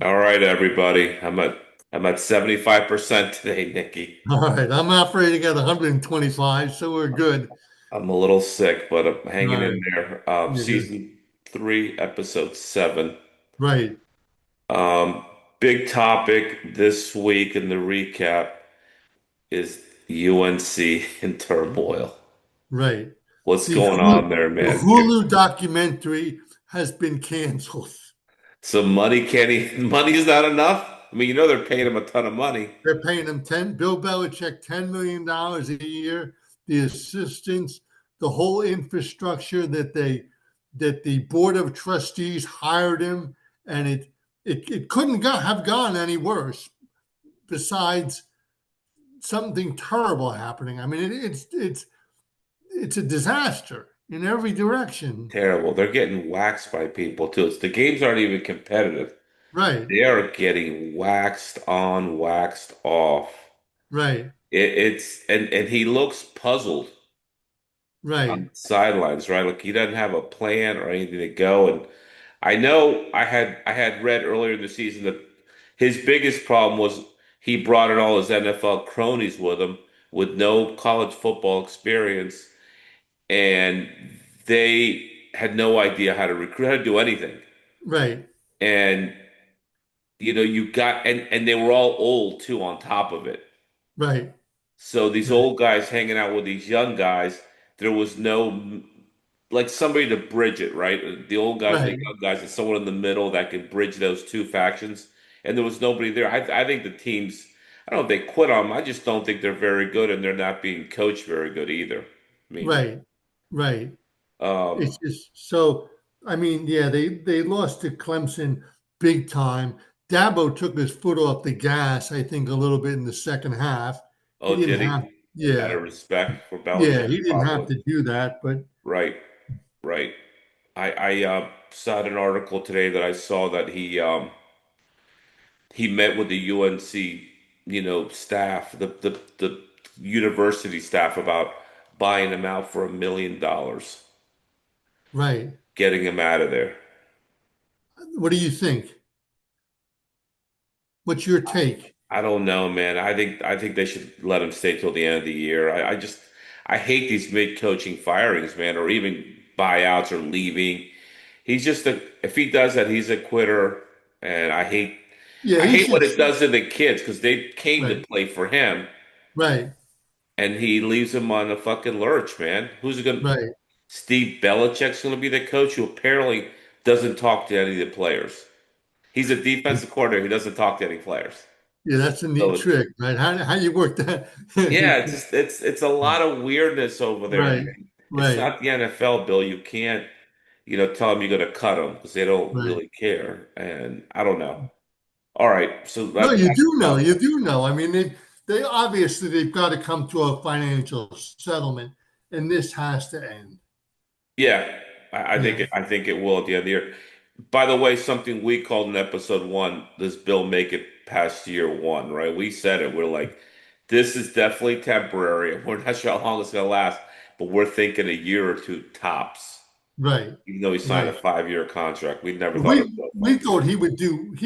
All right, everybody. I'm at 75% today, Nikki. All right, I'm operating at 125, so we're good. I'm a little sick, but I'm All hanging in right, there. you're good. Season 3, episode 7. Right, Um, Big topic this week in the recap is UNC in turmoil. right. What's The going Hulu, on there, the man? Hulu documentary has been canceled. Some money can't even, money's not enough. I mean, they're paying him a ton of money. They're paying him Bill Belichick $10 million a year. The assistants, the whole infrastructure that the board of trustees hired him, and it couldn't have gone any worse. Besides something terrible happening. I mean, it's a disaster in every direction. Terrible. They're getting waxed by people too. The games aren't even competitive. Right, They are getting waxed on, waxed off. right, And he looks puzzled on right, the sidelines, right? Like he doesn't have a plan or anything to go. And I know I had read earlier in the season that his biggest problem was he brought in all his NFL cronies with him with no college football experience, and they had no idea how to recruit, how to do anything. right, And you got and they were all old too on top of it. right, So these right, old guys hanging out with these young guys, there was no like somebody to bridge it, right? The old guys and the right. young guys, and someone in the middle that could bridge those two factions. And there was nobody there. I think the teams, I don't know if they quit on them. I just don't think they're very good, and they're not being coached very good either. I mean, Right, right. um, It's just so. I mean, yeah, they lost to Clemson big time. Dabo took his foot off the gas, I think, a little bit in the second half. He oh, didn't did have, he? Out yeah, of respect for yeah, Belichick, he didn't have probably. to do that, but Right, right. I saw an article today that I saw that he met with the UNC, staff, the university staff about buying him out for $1 million, right. getting him out of there. What do you think? What's your take? I don't know, man. I think they should let him stay till the end of the year. I hate these mid-coaching firings, man, or even buyouts or leaving. He's just if he does that, he's a quitter, and I hate Yeah, I he hate should. what it does to the kids because they came to Right, play for him, right, and he leaves them on a fucking lurch, man. Who's going to right. Steve Belichick's going to be the coach who apparently doesn't talk to any of the players. He's a defensive coordinator who doesn't talk to any players. Yeah, that's a neat So trick, right? How you work that? yeah, it's a lot of weirdness over there, Right, man. It's right, not the NFL, Bill. You can't, tell them you're going to cut them because they don't right. really care. And I don't know. All right, so No, that you that's do know. enough. You do know. I mean, they obviously they've got to come to a financial settlement, and this has to end. Yeah, I think Yeah, it will at the end of the year. By the way, something we called in episode 1, does Bill make it past year 1, right? We said it. We're like, this is definitely temporary. We're not sure how long it's gonna last, but we're thinking a year or two tops. right, Even though he signed a right. 5-year contract, we never thought it We would go we 5 thought years. he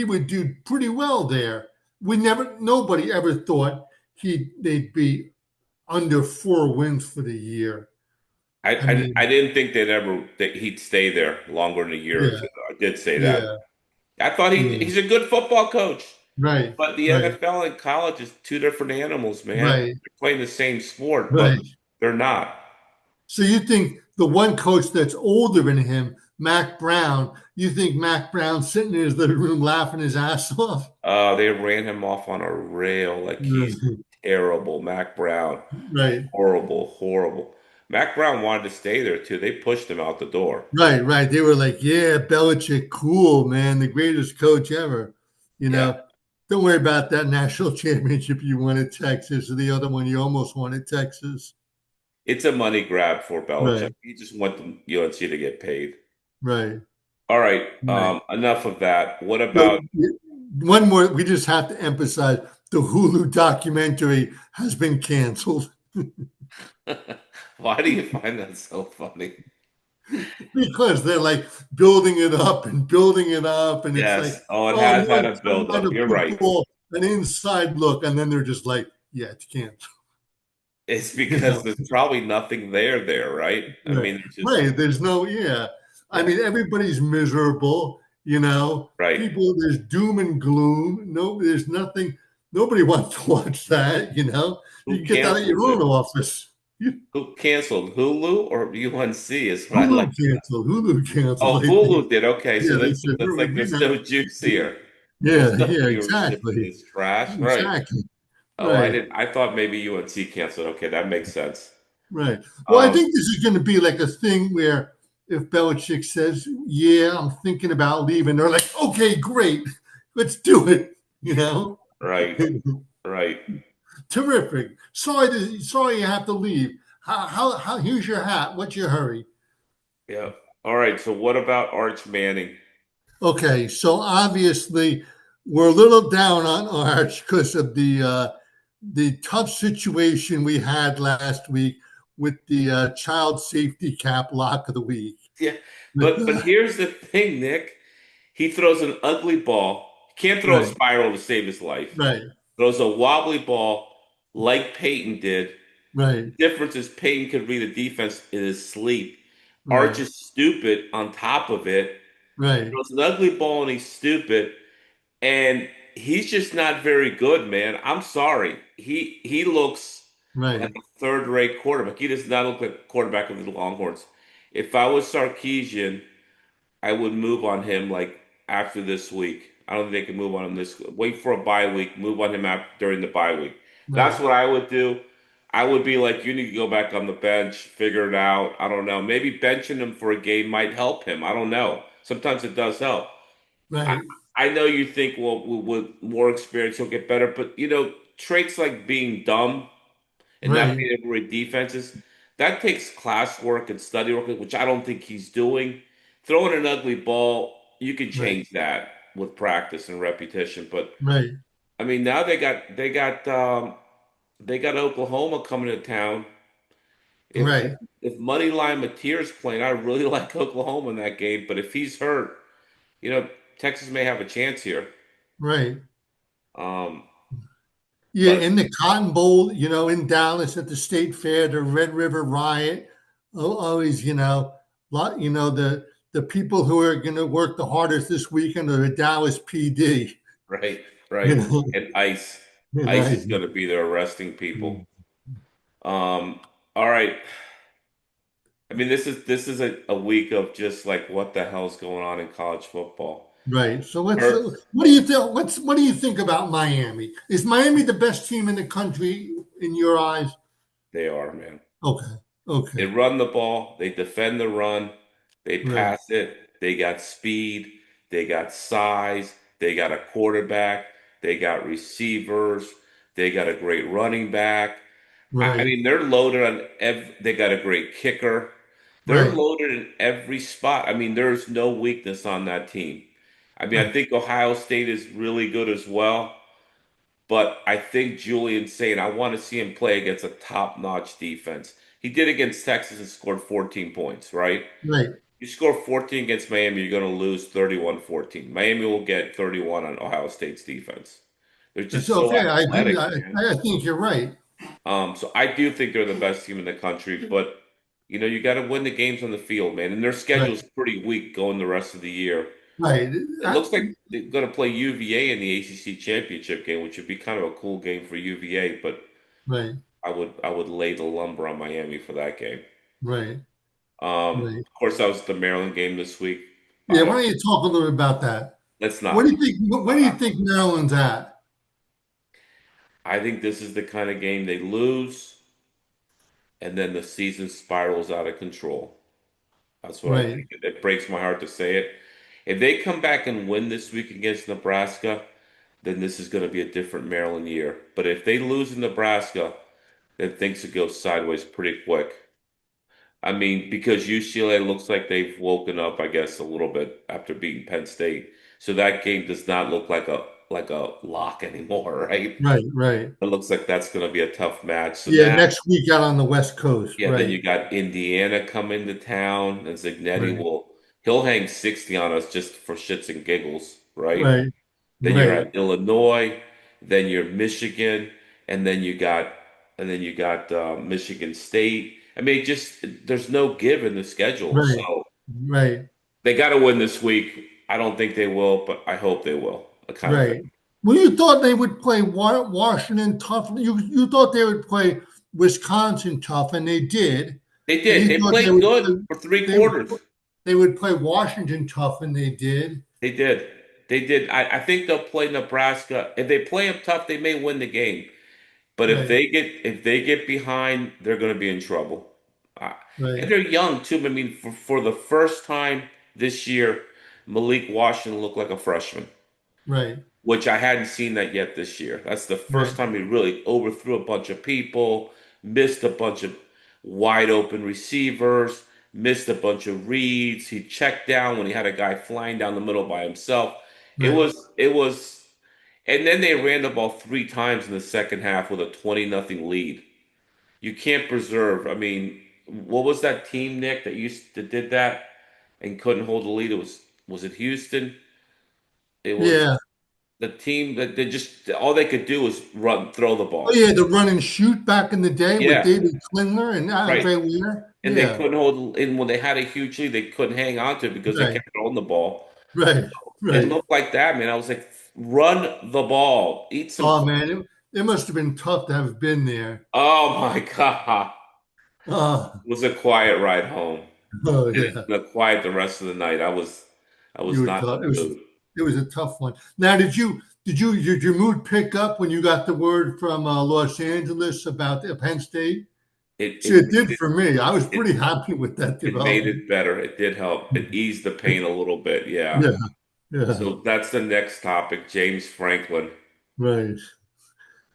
would do pretty well there. We never Nobody ever thought they'd be under 4 wins for the year. I, I I I mean, didn't think that he'd stay there longer than a year or yeah, two. I did say that. yeah, I thought yeah. he's a good football coach. Right, But the right, NFL and college is two different animals, man. right, They're playing the same sport, but right. they're not. So you think the one coach that's older than him, Mac Brown, you think Mac Brown's sitting in his living room laughing his ass off? They ran him off on a rail. Like he's terrible. Mac Brown, Right, horrible, horrible. Mac Brown wanted to stay there too. They pushed him out the door. right, right. They were like, yeah, Belichick, cool, man, the greatest coach ever. You Yeah, know, don't worry about that national championship you won at Texas or the other one you almost won at Texas. it's a money grab for Belichick. Right, He just wants the UNC to get paid. right, All right, right. enough of that. What So about one more, we just have to emphasize the Hulu documentary has been canceled. why do you find that so funny? because they're like building it up and building it up, and it's like, Yes. Oh, it oh, has you had want a some build kind up. of You're right. football, an inside look, and then they're just like, yeah, it's canceled. It's You because know, there's probably nothing there, right? I right, mean, there's just right. There's no, yeah. I yeah, mean, everybody's miserable. You know, right. people. There's doom and gloom. No, there's nothing. Nobody wants to watch that. You know, you Who can get that at your canceled own it? office. Who canceled? Hulu or UNC is what I Hulu like. canceled. Hulu canceled. Oh, I think. Hulu did. Okay, so Yeah, they that's said, that's like there's you no juice know, here. yeah, There's no yeah, viewership in exactly, this trash. Right. exactly. Oh, I Right, didn't. I thought maybe UNC canceled. Okay, that makes sense. right. Well, I Um, think this is going to be like a thing where if Belichick says, "Yeah, I'm thinking about leaving," they're like, "Okay, great, let's do it." You know, right, right. terrific. Sorry you have to leave. How? Here's your hat. What's your hurry? Yeah. All right. So what about Arch Manning? Okay, so obviously we're a little down on Arch because of the tough situation we had last week with the child safety cap lock of the week. Yeah, but here's the thing, Nick. He throws an ugly ball. Can't throw a Right, spiral to save his life. right, Throws a wobbly ball like Peyton did. right, Difference is Peyton could read a defense in his sleep. Arch right, is stupid on top of it. right, Throws an ugly ball and he's stupid. And he's just not very good, man. I'm sorry. He looks like right, a third-rate quarterback. He does not look like a quarterback of the Longhorns. If I was Sarkisian, I would move on him like after this week. I don't think they can move on him this. Wait for a bye week. Move on him after, during the bye week. That's right, what I would do. I would be like, you need to go back on the bench, figure it out. I don't know. Maybe benching him for a game might help him. I don't know. Sometimes it does help. I, right, I know you think, well, with more experience, he'll get better, but traits like being dumb and not right, being able to read defenses, that takes classwork and study work, which I don't think he's doing. Throwing an ugly ball, you can right, change that with practice and repetition. But right, I mean, now they got Oklahoma coming to town. If right, if Moneyline Mateer's playing, I really like Oklahoma in that game. But if he's hurt, Texas may have a chance here. right. Um, Yeah, but in the Cotton Bowl, in Dallas at the State Fair, the Red River Riot, always, the people who are going to work the hardest this weekend are the Dallas PD. right, You right, know, and ICE right, is going to be there arresting people. Um, all right. I mean, this is a week of just like what the hell's going on in college football. right. So let's. Hurts. What do you think? What do you think about Miami? Is Miami the best team in the country in your eyes? They are, man. Okay, They okay, run the ball, they defend the run, they right, pass it, they got speed, they got size, they got a quarterback, they got receivers, they got a great running back. I right, mean, they're loaded on they got a great kicker. They're right, loaded in every spot. I mean, there's no weakness on that team. I mean, I right, think Ohio State is really good as well, but I think Julian's saying I want to see him play against a top-notch defense. He did against Texas and scored 14 points, right? right. You score 14 against Miami, you're going to lose 31-14. Miami will get 31 on Ohio State's defense. They're That's just so okay. I agree. athletic, I, man. I think you're right. So I do think they're the best team in the country, but you got to win the games on the field, man. And their Right, schedule's pretty weak going the rest of the year. right. It looks like they're going to play UVA in the ACC championship game, which would be kind of a cool game for UVA. But Right, I would lay the lumber on Miami for that game. right, right. Of course, that was the Maryland game this week. Yeah, I why don't. don't you talk a little bit about that? Let's What do not. you think? Where do you think Maryland's at? I think this is the kind of game they lose, and then the season spirals out of control. That's what I Right, think. It breaks my heart to say it. If they come back and win this week against Nebraska, then this is going to be a different Maryland year. But if they lose in Nebraska, then things could go sideways pretty quick. I mean, because UCLA looks like they've woken up, I guess, a little bit after beating Penn State. So that game does not look like a lock anymore, right? Right, right. It looks like that's going to be a tough match. So Yeah, now, next week out on the West Coast. yeah, then Right, you got Indiana coming to town, and Zignetti right, will he'll hang 60 on us just for shits and giggles, right? right, Then you're right, at Illinois, then you're Michigan, and then you got Michigan State. I mean, just there's no give in the schedule. right, So right, they got to win this week. I don't think they will, but I hope they will. I kind of right. thing. Well, you thought they would play Washington tough. You thought they would play Wisconsin tough, and they did. They And did. you They thought played good for three they would quarters. they would play Washington tough, and they did. They did. They did. I think they'll play Nebraska. If they play them tough, they may win the game. But Right, if they get behind, they're going to be in trouble. Uh, and right, they're young too. I mean, for the first time this year, Malik Washington looked like a freshman, right, which I hadn't seen that yet this year. That's the first right, time he really overthrew a bunch of people, missed a bunch of wide open receivers, missed a bunch of reads. He checked down when he had a guy flying down the middle by himself. right. It was, and then they ran the ball three times in the second half with a 20-0 lead. You can't preserve. I mean, what was that team, Nick, that did that and couldn't hold the lead? Was it Houston? It was Yeah. the team that they just all they could do was throw the Oh ball. yeah, the run and shoot back in the day with Yeah, David Klingler and right. Andre Weir. And they Yeah, couldn't hold. And when they had a huge lead, they couldn't hang on to it because they right, kept throwing the ball. right, It right. looked like that, man. I was like, run the ball, eat some. Oh man, it must have been tough to have been there. Oh my God, Oh, it was a quiet ride home. oh And yeah. quiet the rest of the night. I was You were not tough. in the mood. It was a tough one. Now, did your mood pick up when you got the word from Los Angeles about the Penn State? It See, it it made did for me. I was it pretty happy with that it made development. it better. It did help. It eased the pain a little bit. Yeah. Yeah, yeah, So that's the next topic. James Franklin. right.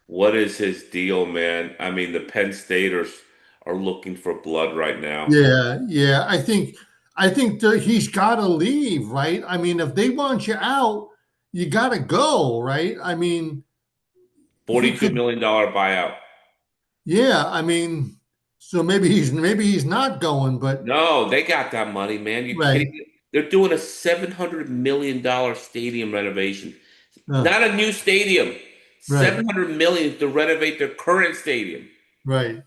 What is his deal, man? I mean, the Penn Staters are looking for blood right now. Yeah, yeah. I think that he's got to leave, right? I mean, if they want you out, you got to go, right? I mean, he $42 could. million buyout. Yeah, I mean, so maybe he's not going, but No, they got that money, man. You right, kidding me? They're doing a $700 million stadium renovation. uh, Not a new stadium. right, 700 million to renovate their current stadium. right,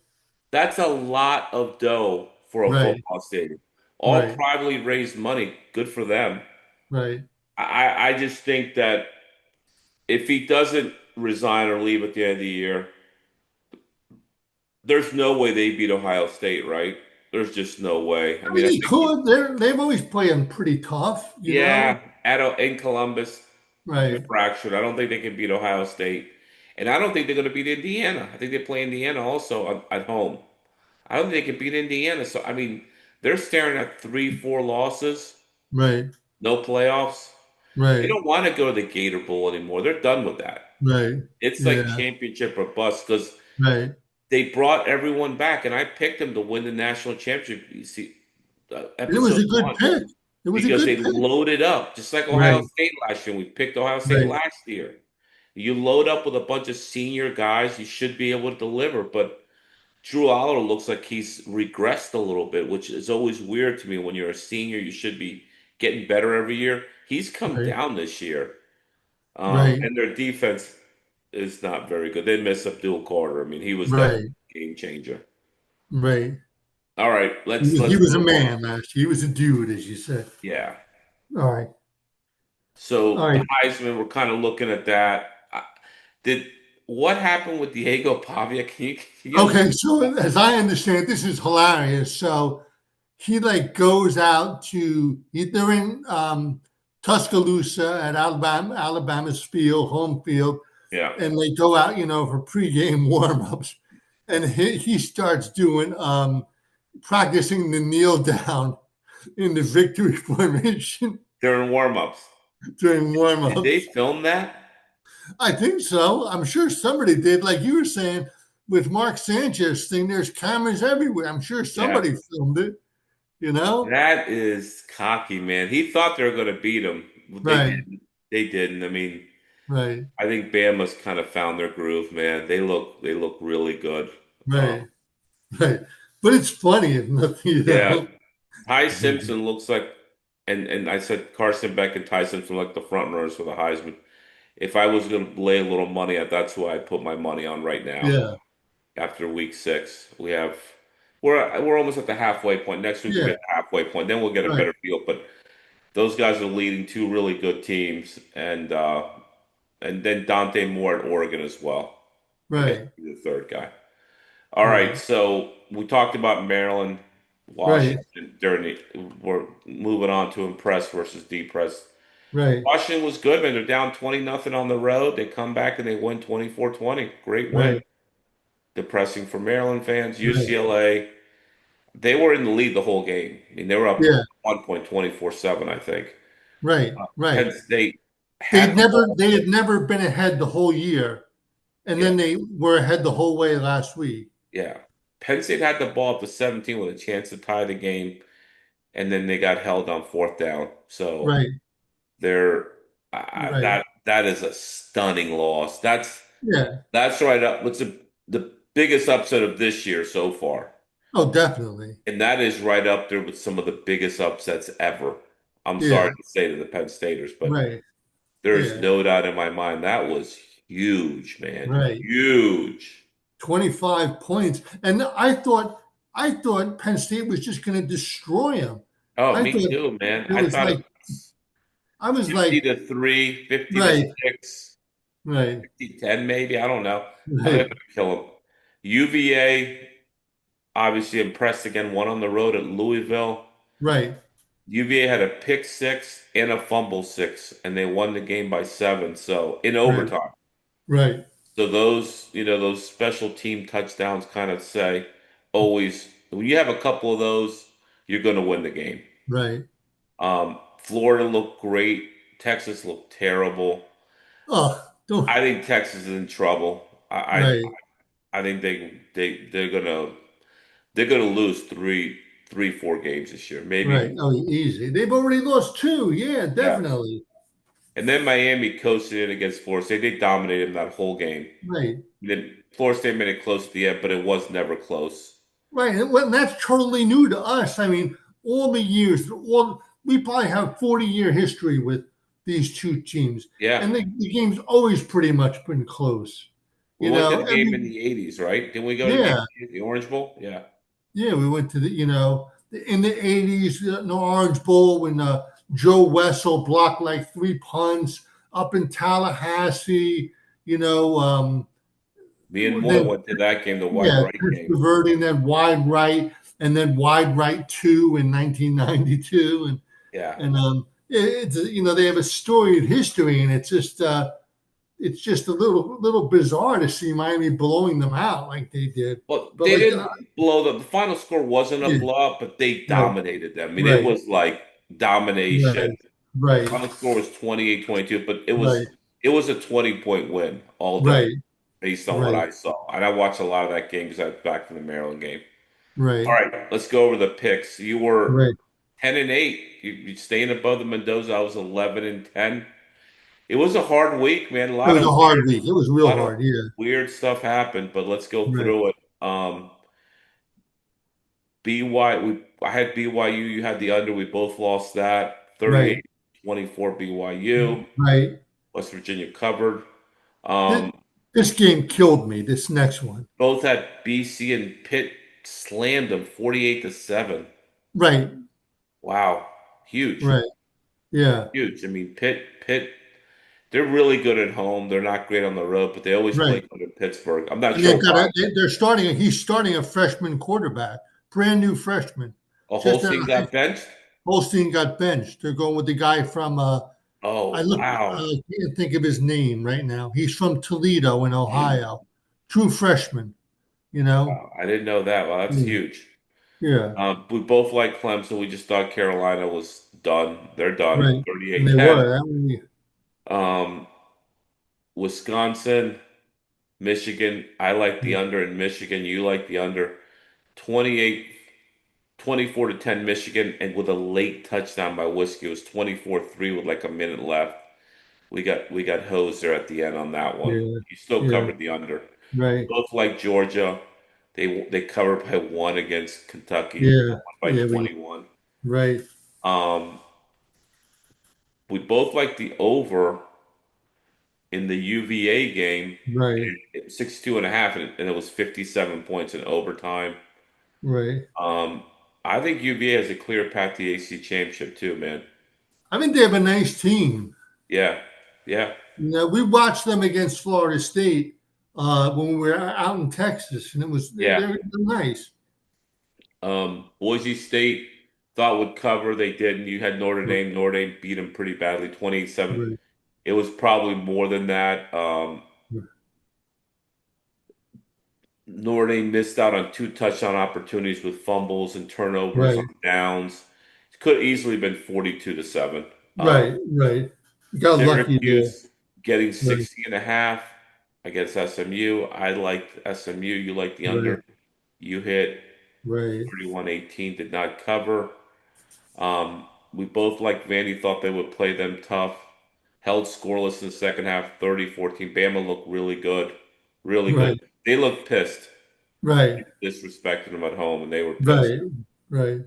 That's a lot of dough for a right, football stadium. All right, privately raised money. Good for them. right. I just think that if he doesn't resign or leave at the end of the year, there's no way they beat Ohio State, right? There's just no way. I I mean, mean, I he think could. They've always played him pretty tough, you know. yeah, in Columbus, they're Right, fractured. I don't think they can beat Ohio State, and I don't think they're going to beat Indiana. I think they play Indiana also at home. I don't think they can beat Indiana. So I mean, they're staring at 3, 4 losses, right, no playoffs. They right, don't want to go to the Gator Bowl anymore. They're done with that. right. It's like Yeah, championship or bust because right. they brought everyone back, and I picked them to win the national championship. You see, It was episode a good one pick. It was a because good they pick. loaded up, just like Ohio Right, State last year. We picked Ohio State right, last year. You load up with a bunch of senior guys, you should be able to deliver. But Drew Aller looks like he's regressed a little bit, which is always weird to me. When you're a senior, you should be getting better every year. He's come right, down this year, right, and their defense is not very good. They miss Abdul Carter. I mean, he was that right, game changer. right. All right, He let's was a move on. man last year. He was a dude, as you said. Yeah. All right. All So the right. Heisman, we're kind of looking at that. Did what happened with Diego Pavia? Can you Okay. illustrate So that? as I understand, this is hilarious. So he like goes out they're in Tuscaloosa at Alabama's field, home field, Yeah, and they go out, for pregame warmups, and he starts doing practicing the kneel down in the victory formation during warm-ups. during Did they warmups. film that? I think so. I'm sure somebody did. Like you were saying with Mark Sanchez thing, there's cameras everywhere. I'm sure Yeah, somebody filmed it, you know? that is cocky, man. He thought they were going to beat him. They Right, didn't. They didn't. I mean, right, I think Bama's kind of found their groove, man. They look really good. right, right. But it's funny, if nothing, Yeah, Ty Simpson looks like, and I said Carson Beck and Ty Simpson like the front runners for the Heisman. If I was going to lay a little money at, that's who I put my money on right now. Yeah, After week 6, we're almost at the halfway point. Next week we'll yeah, get the halfway point. Then we'll get a right, better feel. But those guys are leading two really good teams, and then Dante Moore at Oregon as well. I guess right, he's the third guy. All right, right, so we talked about Maryland, right, Washington during the. We're moving on to impress versus depress. right, Washington was good, man. They're down 20-0 on the road. They come back and they win 24-20. Great win. right, Depressing for Maryland fans. right. UCLA, they were in the lead the whole game. I mean, they were up Yeah, 1 point 24-7, I think. right, Penn right. State had the ball. They had never been ahead the whole year, and Yeah, then they were ahead the whole way last week. yeah. Penn State had the ball up to 17 with a chance to tie the game, and then they got held on fourth down. So Right, they're right. that is a stunning loss. Yeah. That's right up. What's the biggest upset of this year so far? Oh, definitely. And that is right up there with some of the biggest upsets ever. I'm sorry Yeah. to say to the Penn Staters, but Right. there's Yeah. no doubt in my mind that was huge, man. Right. Huge. 25 points. And I thought Penn State was just going to destroy them. Oh, I me thought too, man. it I was thought it like was I was 50 like, to 3, 50 to right, 6, right, 50-10 maybe. I don't know. I think I'm right, gonna kill them. UVA obviously impressed again, won on the road at Louisville. right, UVA had a pick six and a fumble six, and they won the game by 7. So in right, overtime. right, So those special team touchdowns kind of say always when you have a couple of those, you're going to win the game. right. Florida looked great. Texas looked terrible. Oh, don't I think Texas is in trouble. right, I think they're gonna lose 4 games this year, maybe right. even Oh, easy. They've already lost two. Yeah, yeah. definitely. And then Miami coasted in against Florida State. They dominated them that whole game. Right. Then Florida State made it close at the end, but it was never close. Right. And well, that's totally new to us. I mean, all the years, all we probably have 40-year history with these two teams. Yeah. And the game's always pretty much been close. We You went to know, the I game in mean, the 80s, right? Didn't we go to the game yeah, in the Orange Bowl? Yeah. yeah, we went to in the 80s, the Orange Bowl when Joe Wessel blocked like three punts up in Tallahassee, you know, Me and Moy then went to that game, the wide yeah, right pitch game. diverting, then wide right, and then wide right two in 1992, Yeah. and it's they have a storied history, and it's just a little bizarre to see Miami blowing them out like they did. Well, But they like, didn't blow the final score wasn't a yeah, blowout, but they right, dominated them. I mean, it right, was like domination. right, right, Final score was 28-22, but it right, was it was a 20-point win all day right, based on what right, I saw. And I watched a lot of that game because I was back from the Maryland game. All right, right, let's go over the picks. You were right. 10-8. You staying above the Mendoza. I was 11-10. It was a hard week, man. It was a hard week. It was A real lot of hard. Yeah, weird stuff happened, but let's go right, through it. I had BYU, you had the under. We both lost that. right, 38-24 BYU. right. West Virginia covered. This, Um, this game killed me. This next one. both had BC and Pitt slammed them 48-7. Right, Wow. Huge. right. Yeah, Huge. I mean, Pitt, they're really good at home. They're not great on the road, but they always play right. good in Pittsburgh. I'm not And sure they've got why. they're starting. He's starting a freshman quarterback, brand new freshman. A Just Holstein got benched? Holstein got benched. They're going with the guy from. I Oh, look. wow. I can't think of his name right now. He's from Toledo in Ohio. True freshman. You know. Wow. I didn't know that. Well, that's Yeah. huge. Yeah. We both like Clemson. We just thought Carolina was done. They're done. Right. And they 38-10. were. That one, Um, Wisconsin, Michigan. I like the under in Michigan. You like the under. 28, 24-10 Michigan, and with a late touchdown by Whiskey. It was 24-3 with like a minute left. we got hosed there at the end on that one. Yeah. You still Yeah. covered the under. Right. Both like Georgia. They covered by one against Kentucky, Yeah. won by Yeah. 21. Right. Um, we both like the over in the UVA game, Right. 62 and a half, and it was 57 points in overtime. Right. Um, I think UVA has a clear path to the AC championship too, man. I think they have a nice team. Yeah, yeah, We watched them against Florida State when we were out in Texas, and it was yeah. they're nice. Boise State thought would cover. They didn't. You had Notre Dame. Notre Dame beat them pretty badly, 27. Right. It was probably more than that. Notre Dame missed out on two touchdown opportunities with fumbles and turnovers on Right. downs. It could easily have been 42-7. Right. Right. You got lucky there. Syracuse getting Right. 60 and a half against SMU. I liked SMU. You liked the Right. under. You hit Right. 31-18, did not cover. We both liked Vandy, thought they would play them tough. Held scoreless in the second half, 30-14. Bama looked really good. Really good. Right. They looked pissed. Right. Disrespected them at home, and they were pissed. Right. Right.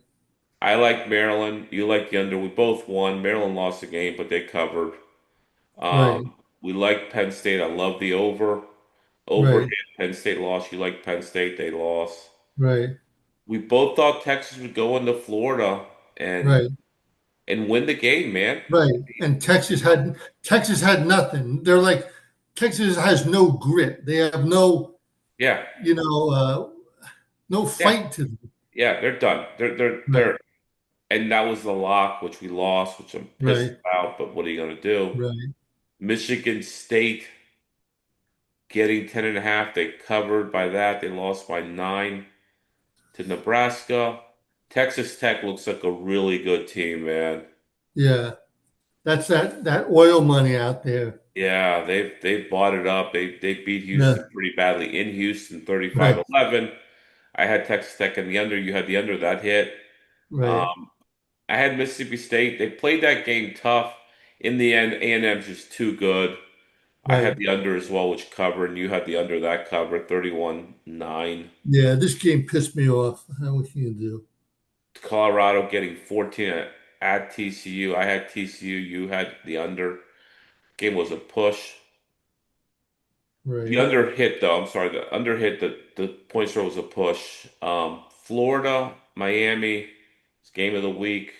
I like Maryland. You like the under. We both won. Maryland lost the game, but they covered. Right. We like Penn State. I love the over. Over hit. Right. Penn State lost. You like Penn State. They lost. Right. We both thought Texas would go into Florida and Right. and win the game, man. Right. And Texas had nothing. They're like Texas has no grit. They have no, Yeah, no yeah, fight to them. yeah. They're done. Right. And that was the lock, which we lost, which I'm pissed Right. about. But what are you gonna do? Right. Michigan State getting 10 and a half. They covered by that. They lost by 9 to Nebraska. Texas Tech looks like a really good team, man. Yeah. That's that oil money out there. Yeah, they've bought it up. They beat Yeah. Houston pretty badly in Houston, Right. 35-11. I had Texas Tech in the under. You had the under that hit. Right. Um, I had Mississippi State. They played that game tough. In the end, A&M's just too good. I had Right. the under as well, which covered, and you had the under that cover, 31-9. Yeah. This game pissed me off. What can you do? Colorado getting 14 at TCU. I had TCU. You had the under. Game was a push. The Right. under hit though. I'm sorry. The under hit. The point spread was a push. Florida, Miami, it's game of the week.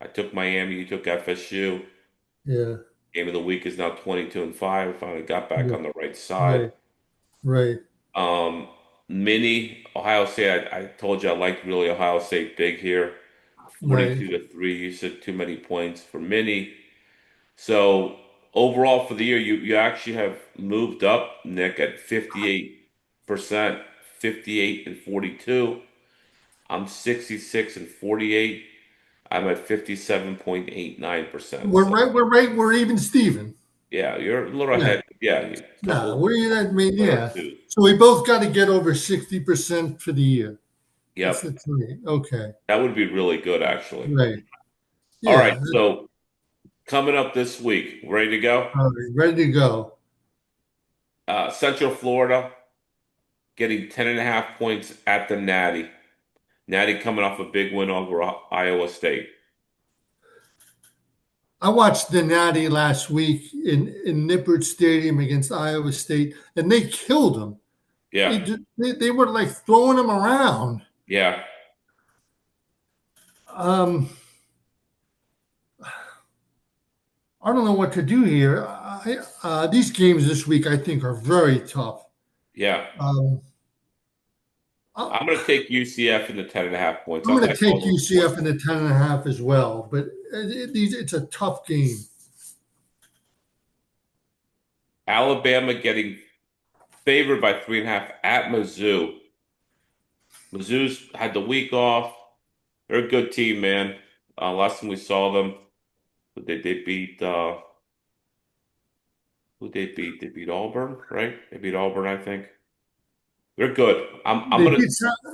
I took Miami. You took FSU. Yeah. Game of the week is now 22-5. Finally got back Yeah. on the right side. Right. Right. Um, Mini Ohio State. I told you I liked really Ohio State big here. Right. 42-3. You said too many points for Mini. So overall for the year, you actually have moved up, Nick, at 58%, 58 and 42. I'm 66 and 48. I'm at 57.89%. We're So right. We're right. We're even, Steven. yeah, you're a little Yeah. ahead. Yeah, a No. couple, I mean, one or yeah. two. So we both got to get over 60% for the year. That's Yep, the thing. Okay. that would be really good, actually. Right. All right, Yeah. so coming up this week, ready to go? All right. Ready to go. Central Florida getting 10 and a half points at the Natty. Natty coming off a big win over Iowa State. I watched the Natty last week in Nippert Stadium against Iowa State, and they killed them. Yeah, They were like throwing them around. yeah, Um, I don't know what to do here. These games this week, I think, are very tough. yeah. Um, I- I'm going to take UCF in the 10 and a half points. I'm I going to like all take those points. UCF in the 10.5 as well, but it's a tough game. Alabama getting favored by 3.5 at Mizzou. Mizzou's had the week off. They're a good team, man. Last time we saw them, they beat who they beat? They beat Auburn, right? They beat Auburn, I think. They're good. I'm They gonna.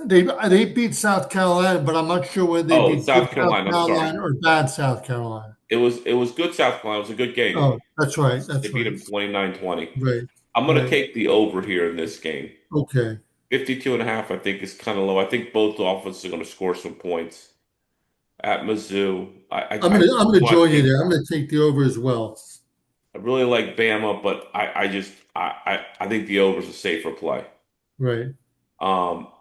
beat they beat South Carolina, but I'm not sure whether they Oh, beat good South South Carolina. I'm sorry. Carolina or bad South Carolina. it was good South Carolina. It was a good game. Oh, that's right. They That's beat right. them 29-20. Right. I'm going to Right. take the over here in this game. Okay. 52.5, I think, is kind of low. I think both offenses are going to score some points at Mizzou. I just I'm gonna watch join you him. there. I'm gonna take the over as well. I really like Bama, but I think the over is a safer play. Right.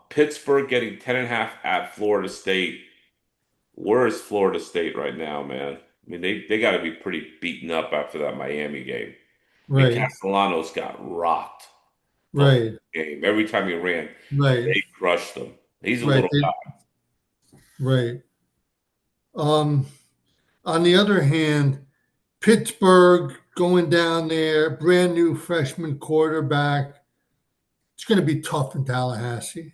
Pittsburgh getting 10.5 at Florida State. Where is Florida State right now, man? I mean, they got to be pretty beaten up after that Miami game. I mean, Right. Castellanos got rocked the whole Right. game. Every time he ran, Right. they crushed him. He's a Right. little guy. Right. Um, on the other hand, Pittsburgh going down there, brand new freshman quarterback. It's going to be tough in Tallahassee.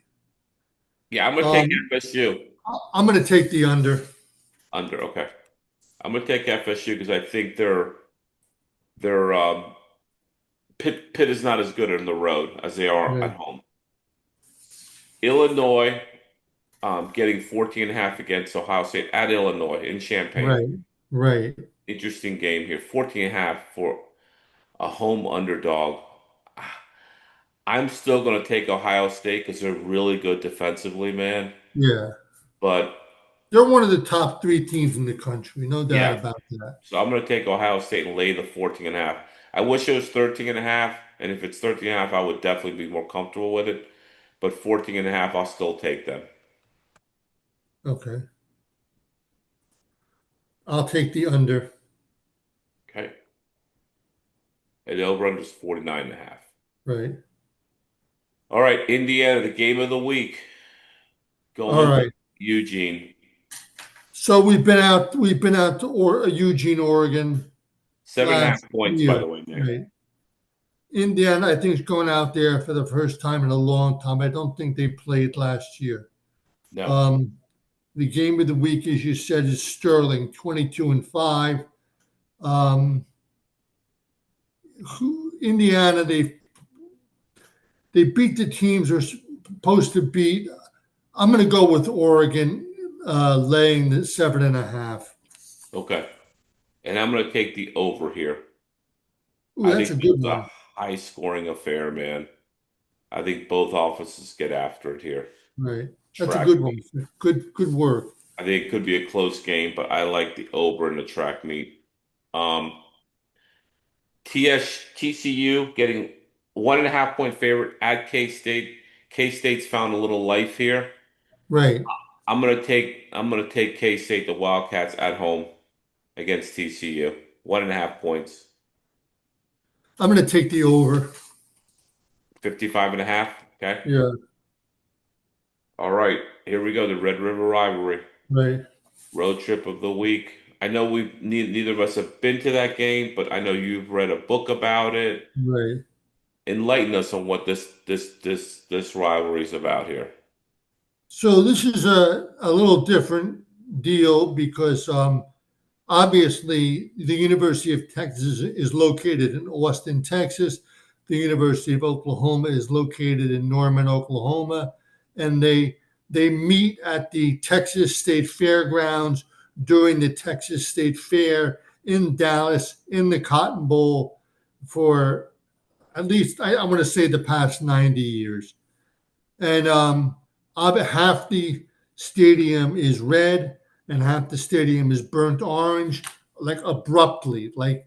Yeah, I'm gonna take Um, FSU I'm going to take the under. under. Okay, I'm gonna take FSU because I think they're Pitt is not as good on the road as they are at Right. home. Illinois getting 14.5 against Ohio State at Illinois in Champaign. Right. Right. Interesting game here. 14.5 for a home underdog. I'm still going to take Ohio State because they're really good defensively, man. Yeah. But They're one of the top three teams in the country. No doubt yeah, about that. so I'm going to take Ohio State and lay the 14.5. I wish it was 13.5. And if it's 13.5, I would definitely be more comfortable with it. But 14.5, I'll still take them. Okay. I'll take the under. Okay. And the over under is 49.5. Right. All right, Indiana, the game of the week. All Going to right. Eugene. So we've been out to Eugene, Oregon Seven and a last half points, by year. the way, Nick. Right. Indiana, I think, is going out there for the first time in a long time. I don't think they played last year. No. Um, the game of the week, as you said, is Sterling, 22-5. Um, Indiana, they beat the teams they're supposed to beat. I'm going to go with Oregon, laying the 7.5. Okay. And I'm going to take the over here. Ooh, I that's think a this good is a one. high scoring affair, man. I think both offenses get after it here. Right. That's a Track good one. meet. Good work. I think it could be a close game, but I like the over in the track meet. Um, TCU getting 1.5 point favorite at K State. K State's found a little life here. Right. I'm gonna take K State, the Wildcats at home against TCU. 1.5 points. I'm going to take the over. 55.5. Okay. Yeah. All right. Here we go. The Red River rivalry. Right. Road trip of the week. I know neither of us have been to that game, but I know you've read a book about it. Right. Enlighten us on what this rivalry is about here. So this is a little different deal because obviously the University of Texas is located in Austin, Texas. The University of Oklahoma is located in Norman, Oklahoma, and they meet at the Texas State Fairgrounds during the Texas State Fair in Dallas in the Cotton Bowl for at least I want to say the past 90 years. And half the stadium is red and half the stadium is burnt orange, like abruptly, like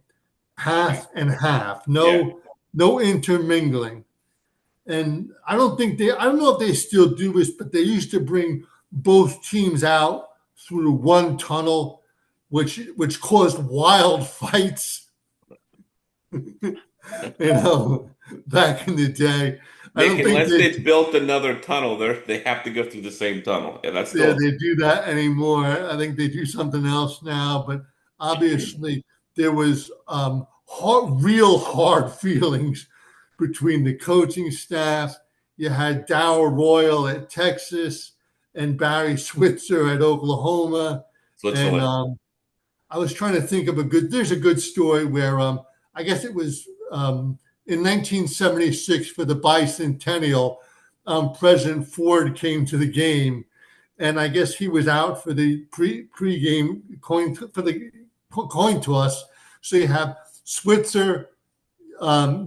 Okay. half and half. Yeah. No intermingling. And I don't know if they still do this, but they used to bring both teams out through one tunnel, which caused wild fights, back in the day. I Nick, don't think unless they they built another tunnel, they have to go through the same tunnel. Yeah, that's Yeah, still they do that anymore. I think they do something else now, but obviously there was real hard feelings between the coaching staff. You had Dow Royal at Texas and Barry Switzer at Oklahoma, and Switzerland. I was trying to think of a good. There's a good story where I guess it was in 1976 for the bicentennial. President Ford came to the game, and I guess he was out for the pregame coin for the coin toss. So you have Switzer,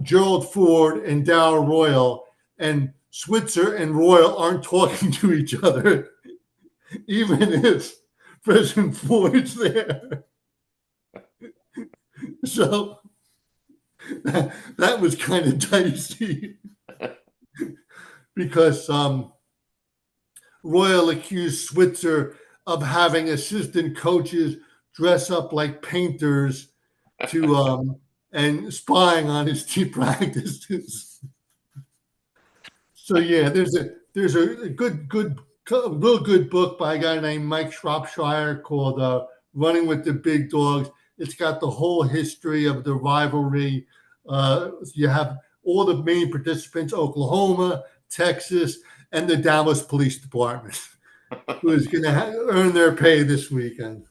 Gerald Ford, and Darrell Royal, and Switzer and Royal aren't talking to each other, even if President Ford's there. So that was kind of dicey because Royal accused Switzer of having assistant coaches dress up like painters to and spying on his team practices. So yeah, there's a good real good book by a guy named Mike Shropshire called "Running with the Big Dogs." It's got the whole history of the rivalry. You have all the main participants: Oklahoma, Texas, and the Dallas Police Department, who is going to earn their pay this weekend.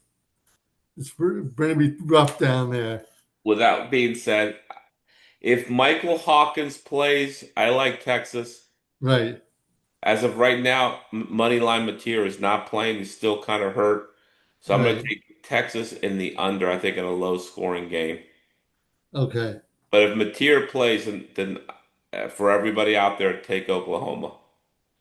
It's going to be rough down there. With that being said, if Michael Hawkins plays, I like Texas. Right, As of right now, Moneyline Mateer is not playing. He's still kind of hurt. So I'm going to right. take Texas in the under, I think, in a low scoring game. Okay, But if Mateer plays, then for everybody out there, take Oklahoma.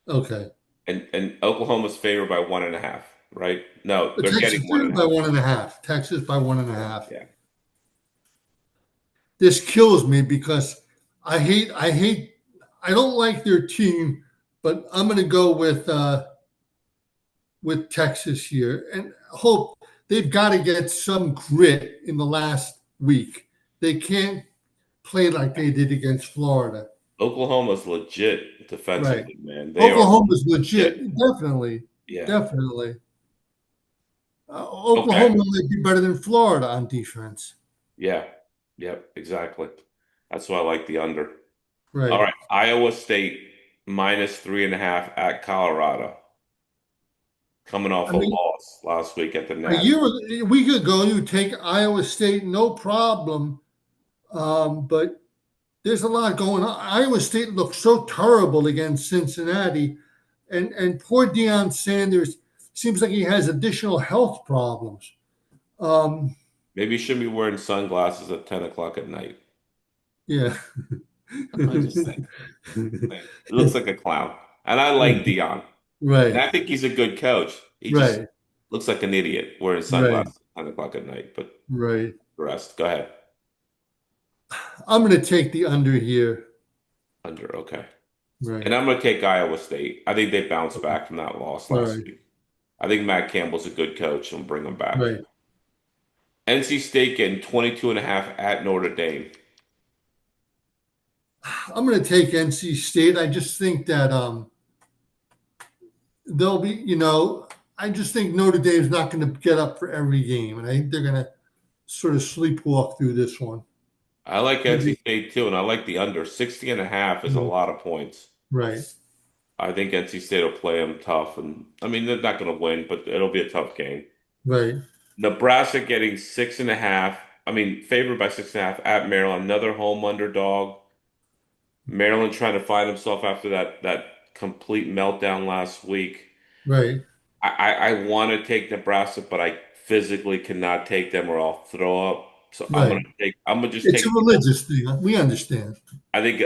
okay. And Oklahoma's favored by 1.5, right? No, But they're Texas getting one is and a by half. 1.5. Texas by one and a Yeah, half. yeah. This kills me because I don't like their team, but I'm going to go with Texas here and hope they've got to get some grit in the last week. They can't play like they did against Florida. Oklahoma's legit Right. defensively, man. They are Oklahoma's legit. legit, definitely, Yeah. definitely. Okay. Oklahoma might be better than Florida on defense. Yeah. Yep. Exactly. That's why I like the under. All Right. right. Iowa State -3.5 at Colorado, coming off I a mean, loss last week at the a Natty. week ago, you take Iowa State, no problem. But there's a lot going on. Iowa State looked so terrible against Cincinnati, and poor Deion Sanders seems like he has additional health problems. Um, Maybe you shouldn't be wearing sunglasses at 10 o'clock at night. yeah, I just think. It looks like a clown. And I like Dion. And right, I think he's a good coach. He just right, looks like an idiot wearing right, sunglasses at 10 o'clock at night. But right. the rest, go ahead. I'm going to take the under here. Under, okay. And Right. I'm going to take Iowa State. I think they bounced back from that loss All last right. week. I think Matt Campbell's a good coach and bring him back. Right. NC State getting 22.5 at Notre Dame. I'm going to take NC State. I just think that they'll be, I just think Notre Dame's not going to get up for every game, and I think they're going to sort of sleepwalk through this one. I like Maybe. NC State too, and I like the under. 60.5 is a Mm, lot of points. right. I think NC State will play them tough, and I mean they're not going to win, but it'll be a tough game. Right. Nebraska getting 6.5. I mean, favored by 6.5 at Maryland, another home underdog. Maryland trying to find himself after that complete meltdown last week. Right. I want to take Nebraska, but I physically cannot take them or I'll throw up. So Right. I'm gonna just It's a take religious thing. We understand. I think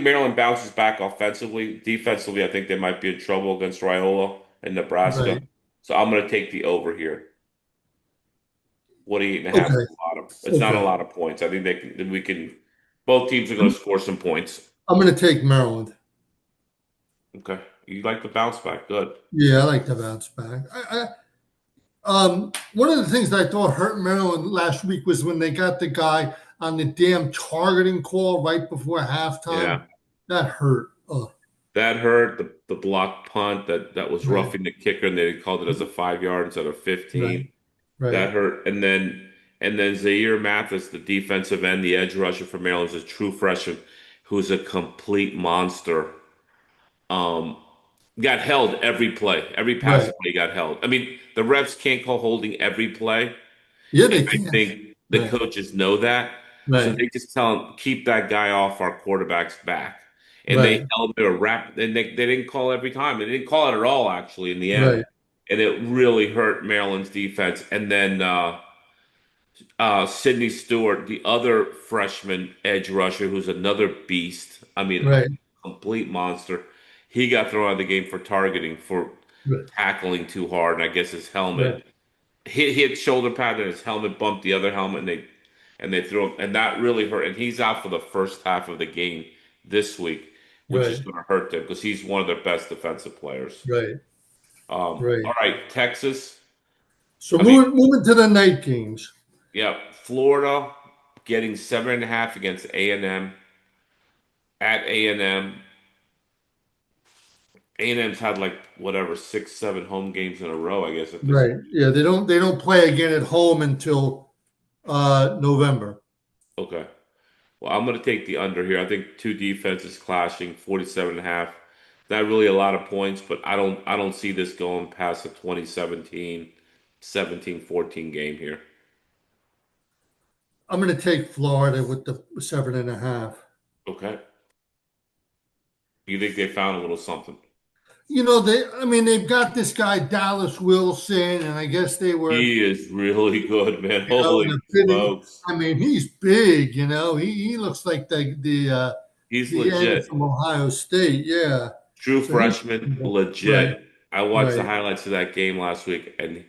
Maryland bounces back offensively. Defensively, I think they might be in trouble against Raiola and Nebraska. Right. So I'm gonna take the over here. 48.5 is Okay. a lot of it's not a Okay. lot of points. I think we can both teams are gonna I'm, score some points. I'm going to take Maryland. Okay. You like the bounce back. Good. Yeah, I like to bounce back. One of the things that I thought hurt Maryland last week was when they got the guy on the damn targeting call right before halftime. Yeah. That hurt. Oh, That hurt the block punt that was right, roughing the kicker and they called it as a 5 yard instead of right, 15. right, That hurt. And then Zaire Mathis, the defensive end, the edge rusher for Maryland, is a true freshman who's a complete monster. Um, got held every play, every right. passing play got held. I mean, the refs can't call holding every play, Yeah, and they I can. think the Right, coaches know that, so right, they just tell him keep that guy off our quarterback's back, and they right, held their rap, and they didn't call every time. They didn't call it at all actually in the end, right, and it really hurt Maryland's defense. And then Sidney Stewart, the other freshman edge rusher, who's another beast. I mean, a Right. complete monster. He got thrown out of the game for targeting for Right. tackling too hard, and I guess his Right. helmet hit shoulder pad, and his helmet bumped the other helmet, and they threw him, and that really hurt. And he's out for the first half of the game this week, which is Right. going to hurt them because he's one of their best defensive players. Right. All Right. right, Texas. So I mean, moving to the night games. yeah, Florida getting 7.5 against A&M at A&M. A&M's had like whatever 6, 7 home games in a row, I guess at this. Right. Yeah, they don't play again at home until November. Okay. Well, I'm going to take the under here. I think two defenses clashing, 47.5. Not really a lot of points, but I don't see this going past the 2017, 17-14 game here. I'm going to take Florida with the 7.5. Okay. You think they found a little something? I mean, they've got this guy Dallas Wilson, and I guess they were, He is really good, man. in Holy a bidding. smokes. I mean, he's big. He looks like He's the end legit. from Ohio State. Yeah. True So he's freshman, right, legit. I watched the right, highlights of that game last week, and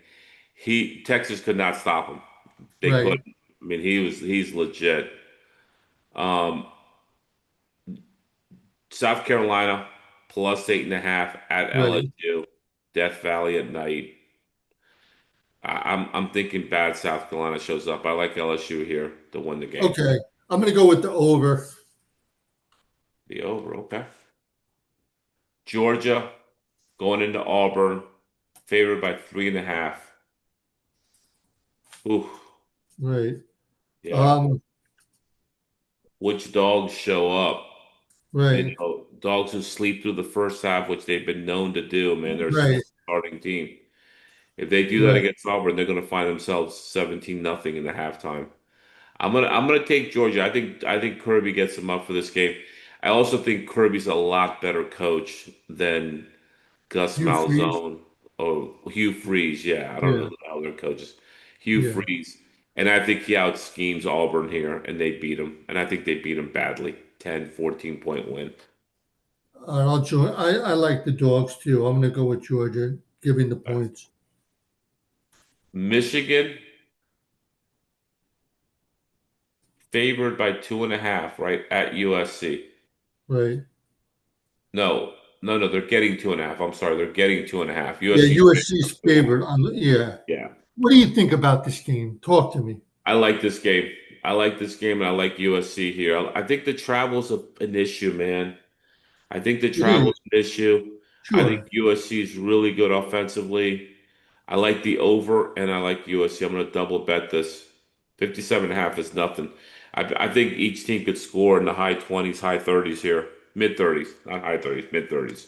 Texas could not stop him. They right, couldn't. I mean, he's legit. Um, South Carolina plus 8.5 at right. LSU, Death Valley at night. I'm thinking bad South Carolina shows up. I like LSU here to win the game. Okay. I'm going to go with the over. The over, okay. Georgia going into Auburn, favored by 3.5. Ooh, Right. yeah. Um, Which dogs show up? right, Dogs who sleep through the first half, which they've been known to do, man. They're a slow right, starting team. If they do that right. against Auburn, they're going to find themselves 17 nothing in the halftime. I'm gonna take Georgia. I think Kirby gets them up for this game. I also think Kirby's a lot better coach than Gus Hugh Freeze. Malzahn or Hugh Freeze. Yeah, I don't know Yeah, who the other coaches. Hugh yeah. Freeze, and I think he out schemes Auburn here, and they beat him. And I think they beat him badly. 10, 14 point win. I'll join. I like the dogs too. I'm going to go with Georgia, giving the points. Michigan favored by 2.5, right at USC. Right. No, no, no. They're getting 2.5. I'm sorry, they're getting 2.5. Yeah, USC favored by USC's two and a half. favorite. Yeah. Yeah. What do you think about this game? Talk to me. I like this game. I like this game, and I like USC here. I think the travel's an issue, man. I think the It is. travel's an issue. I think Sure. USC is really good offensively. I like the over, and I like USC. I'm going to double bet this. 57.5 is nothing. I think each team could score in the high 20s, high 30s here. Mid 30s, not high 30s, mid 30s.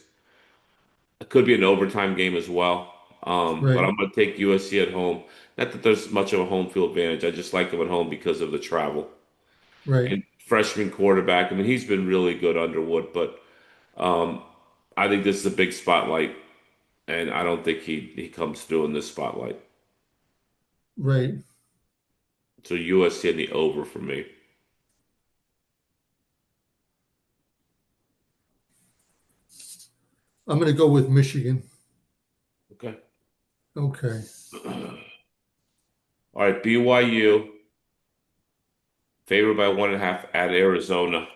It could be an overtime game as well. But Right. I'm going to take USC at home. Not that there's much of a home field advantage. I just like them at home because of the travel. Right. And freshman quarterback, I mean, he's been really good, Underwood, but um, I think this is a big spotlight, and I don't think he comes through in this spotlight. Right. So USC in the over for me. I'm going to go with Michigan. Okay. Okay. All right, BYU favored by 1.5 at Arizona.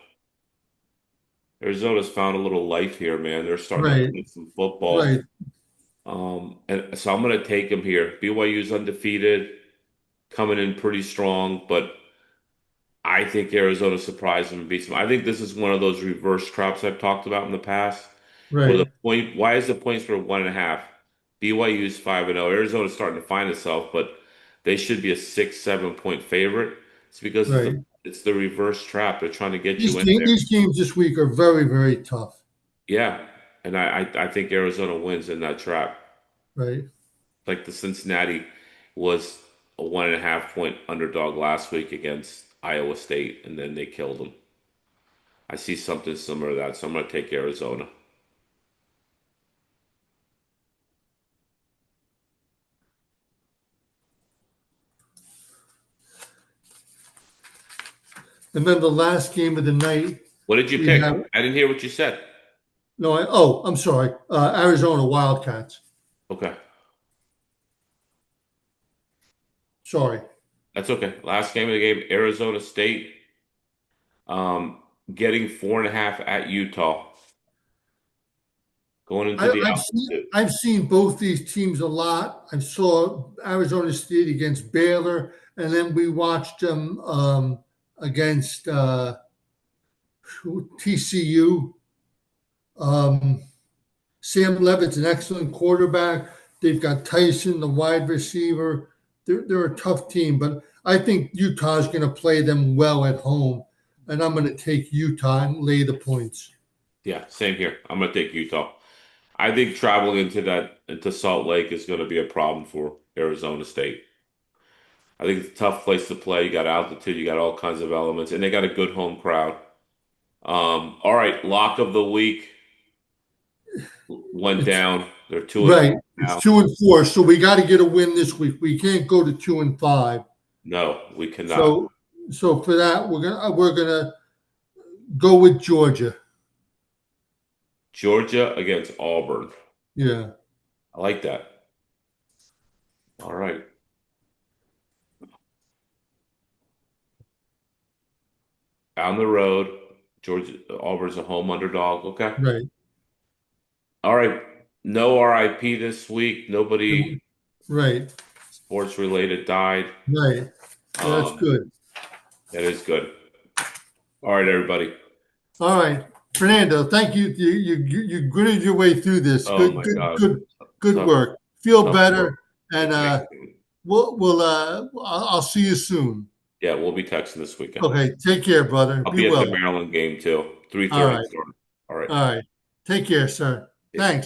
Arizona's found a little life here, man. They're starting to Right. play some football. Right. And so I'm going to take them here. BYU's undefeated, coming in pretty strong, but I think Arizona surprised them and beats them. I think this is one of those reverse traps I've talked about in the past, where the Right. point, why is the points for 1.5? BYU's 5-0. Arizona's starting to find itself, but they should be a 6, 7 point favorite. It's because Right. it's the reverse trap. They're trying to get you in there. These games this week are very, very tough. Yeah. And I think Arizona wins in that trap. Right. Like the Cincinnati was a 1.5 point underdog last week against Iowa State, and then they killed them. I see something similar to that, so I'm going to take Arizona. And then the last game of the night, What did you we have pick? I didn't hear what you said. no. Oh, I'm sorry. Arizona Wildcats. Okay, Sorry. that's okay. Last game of the game, Arizona State, um, getting 4.5 at Utah, going into the altitude. I've seen both these teams a lot. I saw Arizona State against Baylor, and then we watched them against TCU. Um, Sam Levitt's an excellent quarterback. They've got Tyson, the wide receiver. They're a tough team, but I think Utah's going to play them well at home, and I'm going to take Utah and lay the points. Yeah, same here. I'm gonna take Utah. I think traveling into Salt Lake is going to be a problem for Arizona State. I think it's a tough place to play. You got altitude, you got all kinds of elements, and they got a good home crowd. All right, lock of the week went It's down. They're 2-4 right. It's now. 2-4, so we got to get a win this week. We can't go to 2-5. No, we cannot. So, so for that, we're gonna go with Georgia. Georgia against Auburn. Yeah, I like that. All right. On the road, Georgia Auburn's a home underdog. Okay. right, All right. No RIP this week. Nobody right, sports related died. right. That's Um, good. that is good. All right, everybody. All right, Fernando. Thank you. You gritted your way through this. Oh Good, my good, gosh. good, good Tough, work. Feel tough work. better, and Thanks, dude. I'll see you soon. Yeah, we'll be texting this weekend. Okay, take care, brother. I'll Be be at the well. Maryland game too. All 3:30 right, start. All right. all right. Take care, sir. Yeah. Thanks.